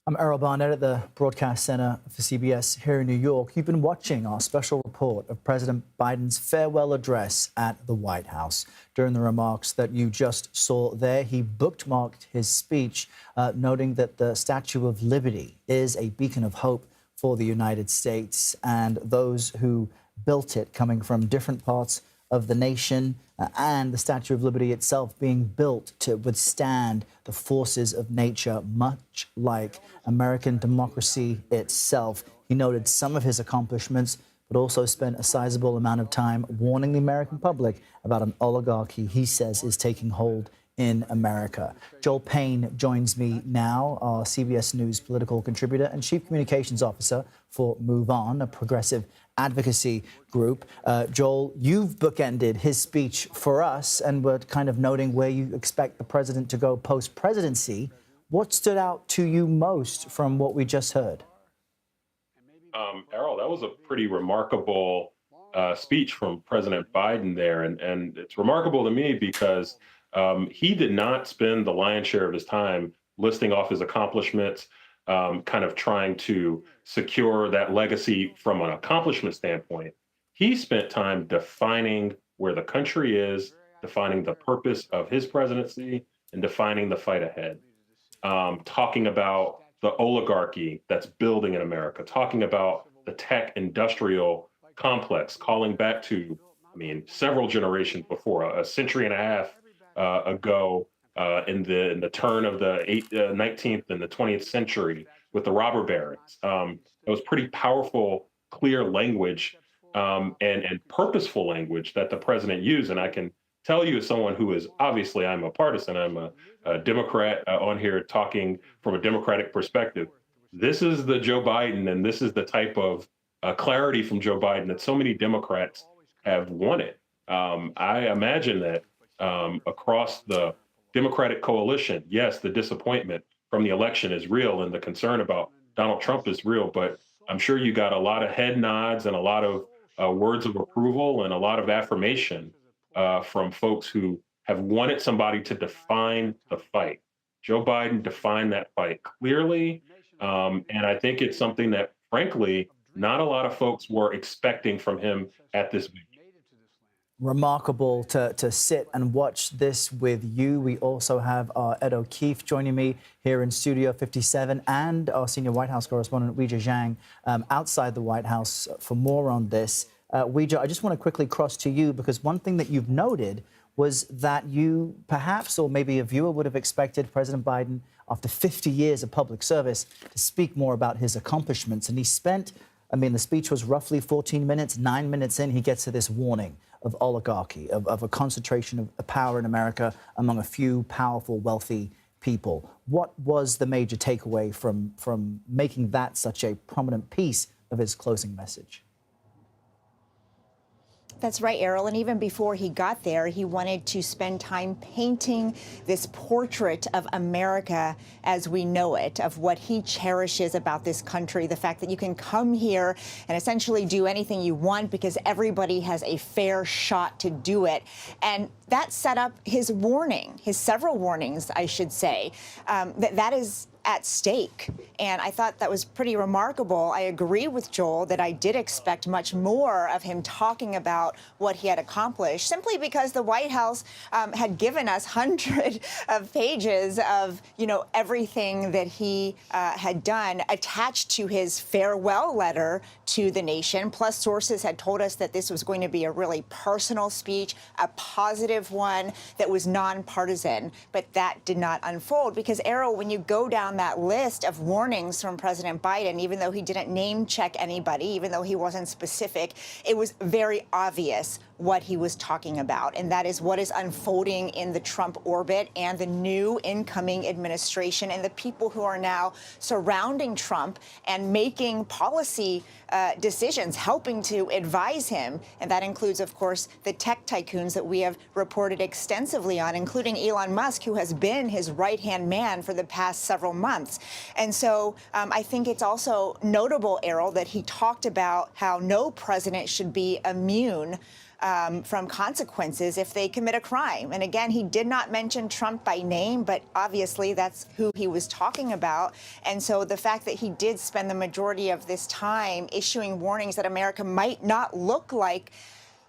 I'm Errol Barnett at the Broadcast Center for CBS here in New York. You've been watching our special report of President Biden's farewell address at the White House. During the remarks that you just saw there, he bookmarked his speech, noting that the Statue of Liberty is a beacon of hope for the United States and those who built it, coming from different parts of the nation, and the Statue of Liberty itself being built to withstand the forces of nature, much like American democracy itself. He noted some of his accomplishments, but also spent a sizable amount of time warning the American public about an oligarchy he says is taking hold in America. Joel Payne joins me now, our CBS News political contributor and chief communications officer for Move On, a progressive advocacy group. Joel, you've bookended his speech for us, and we're kind of noting where you expect the president to go post-presidency. What stood out to you most from what we just heard? Errol, that was a pretty remarkable speech from President Biden there. And it's remarkable to me because he did not spend the lion's share of his time listing off his accomplishments, kind of trying to secure that legacy from an accomplishment standpoint. He spent time defining where the country is, defining the purpose of his presidency, and defining the fight ahead. Talking about the oligarchy that's building in America, talking about the tech industrial complex, calling back to, several generations before, a century and a half ago, in the turn of the 19th and the 20th century with the robber barons. It was pretty powerful, clear language and purposeful language that the president used. And I can tell you, as someone who is obviously, I'm a partisan, I'm a Democrat on here talking from a Democratic perspective. This is the Joe Biden, and this is the type of clarity from Joe Biden that so many Democrats have wanted. I imagine that across the Democratic coalition, yes, the disappointment from the election is real and the concern about Donald Trump is real, but I'm sure you got a lot of head nods and a lot of words of approval and a lot of affirmation from folks who have wanted somebody to define the fight. Joe Biden defined that fight clearly, and I think it's something that, frankly, not a lot of folks were expecting from him at this meeting. Remarkable to sit and watch this with you. We also have Ed O'Keefe joining me here in Studio 57 and our senior White House correspondent, Weijia Jiang, outside the White House for more on this. Weijia, I just want to quickly cross to you because one thing that you've noted was that you perhaps, or maybe a viewer would have expected President Biden, after 50 years of public service, to speak more about his accomplishments. And he spent, the speech was roughly 14 minutes, 9 minutes in, he gets to this warning of oligarchy, of a concentration of power in America among a few powerful, wealthy people. What was the major takeaway from making that such a prominent piece of his closing message? That's right, Errol. And even before he got there, he wanted to spend time painting this portrait of America as we know it, of what he cherishes about this country, the fact that you can come here and essentially do anything you want because everybody has a fair shot to do it. And that set up his warning, his several warnings, I should say, that is at stake. And I thought that was pretty remarkable. I agree with Joel that I did expect much more of him talking about what he had accomplished, simply because the White House had given us hundreds of pages of, everything that he had done attached to his farewell letter to the nation. Plus, sources had told us that this was going to be a really personal speech, a positive one that was nonpartisan. But that did not unfold because, Errol, when you go down that list of warnings from President Biden, even though he didn't name check anybody, even though he wasn't specific, it was very obvious what he was talking about. And that is what is unfolding in the Trump orbit and the new incoming administration and the people who are now surrounding Trump and making policy decisions, helping to advise him. And that includes, of course, the tech tycoons that we have reported extensively on, including Elon Musk, who has been his right-hand man for the past several months. And so I think it's also notable, Errol, that he talked about how no president should be immune from consequences if they commit a crime. And again, he did not mention Trump by name, but obviously that's who he was talking about. And so the fact that he did spend the majority of this time issuing warnings that America might not look like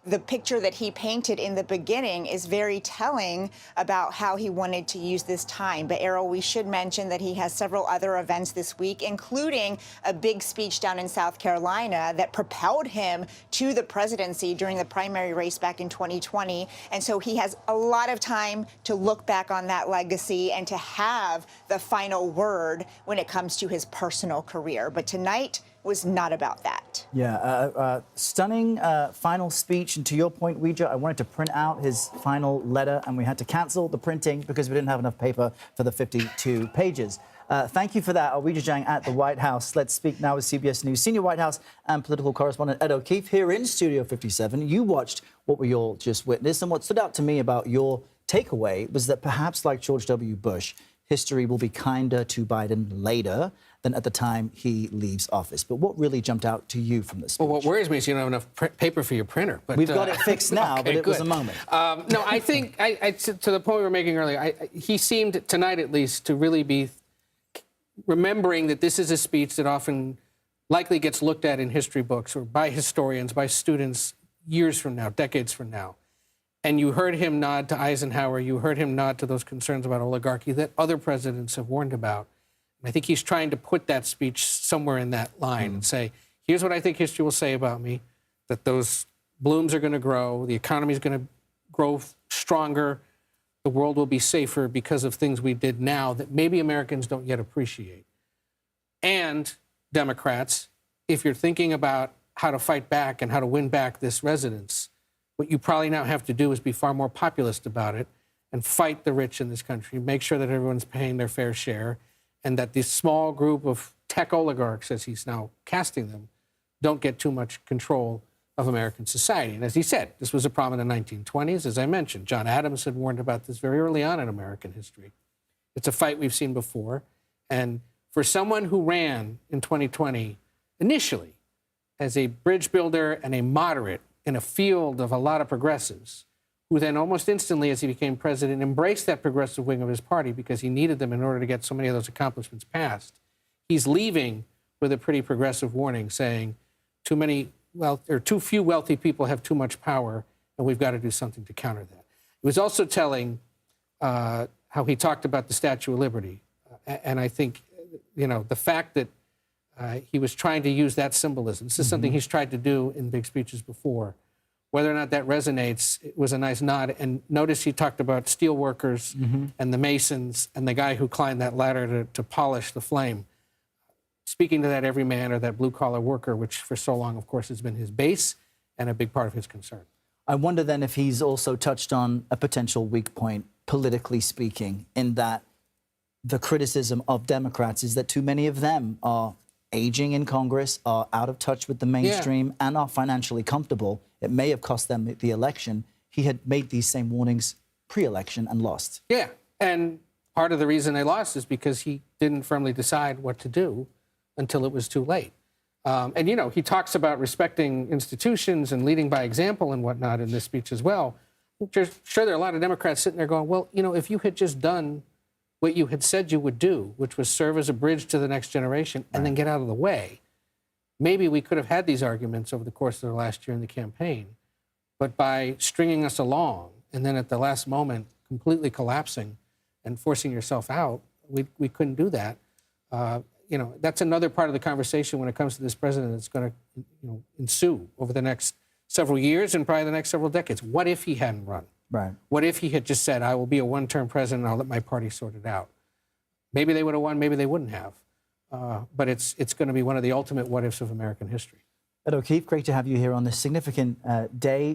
the picture that he painted in the beginning is very telling about how he wanted to use this time. But Errol, we should mention that he has several other events this week, including a big speech down in South Carolina that propelled him to the presidency during the primary race back in 2020. And so he has a lot of time to look back on that legacy and to have the final word when it comes to his personal career. But tonight was not about that. Yeah, stunning final speech. And to your point, Weijia, I wanted to print out his final letter, and we had to cancel the printing because we didn't have enough paper for the 52 pages. Thank you for that, Weijia Jiang at the White House. Let's speak now with CBS News senior White House and political correspondent Ed O'Keefe here in Studio 57. You watched what we all just witnessed, and what stood out to me about your takeaway was that perhaps like George W. Bush, history will be kinder to Biden later than at the time he leaves office. But what really jumped out to you from this speech? Well, what worries me is you don't have enough paper for your printer. But, we've got it fixed now, okay, but it good. was a moment. No, I think, to the point we were making earlier, he seemed, tonight at least, to really be remembering that this is a speech that often likely gets looked at in history books or by historians, by students years from now, decades from now. And you heard him nod to Eisenhower. You heard him nod to those concerns about oligarchy that other presidents have warned about. And I think he's trying to put that speech somewhere in that line and say, here's what I think history will say about me, that those blooms are going to grow, the economy is going to grow stronger, the world will be safer because of things we did now that maybe Americans don't yet appreciate. And Democrats, if you're thinking about how to fight back and how to win back this residence, what you probably now have to do is be far more populist about it and fight the rich in this country, make sure that everyone's paying their fair share, and that this small group of tech oligarchs, as he's now casting them, don't get too much control of American society. And as he said, this was a problem in the 1920s. As I mentioned, John Adams had warned about this very early on in American history. It's a fight we've seen before. And for someone who ran in 2020 initially as a bridge builder and a moderate in a field of a lot of progressives, who then almost instantly, as he became president, embraced that progressive wing of his party because he needed them in order to get so many of those accomplishments passed. He's leaving with a pretty progressive warning saying too few wealthy people have too much power, and we've got to do something to counter that. It was also telling how he talked about the Statue of Liberty. And I think, the fact that he was trying to use that symbolism. This is something he's tried to do in big speeches before. Whether or not that resonates, it was a nice nod. And notice he talked about steel workers and the masons and the guy who climbed that ladder to polish the flame. Speaking to that everyman or that blue-collar worker, which for so long, of course, has been his base and a big part of his concern. I wonder then if he's also touched on a potential weak point, politically speaking, in that the criticism of Democrats is that too many of them are aging in Congress, are out of touch with the mainstream, and are financially comfortable. It may have cost them the election. He had made these same warnings pre-election and lost. Yeah, and part of the reason they lost is because he didn't firmly decide what to do until it was too late. And, he talks about respecting institutions and leading by example and whatnot in this speech as well. Sure, there are a lot of Democrats sitting there going, well, if you had just done what you had said you would do, which was serve as a bridge to the next generation and then get out of the way, maybe we could have had these arguments over the course of the last year in the campaign. But by stringing us along and then at the last moment completely collapsing and forcing yourself out, we couldn't do that. That's another part of the conversation when it comes to this president that's going to ensue over the next several years and probably the next several decades. What if he hadn't run? Right. What if he had just said, I will be a one-term president and I'll let my party sort it out? Maybe they would have won, maybe they wouldn't have. But it's going to be one of the ultimate what-ifs of American history. Ed O'Keefe, great to have you here on this significant day.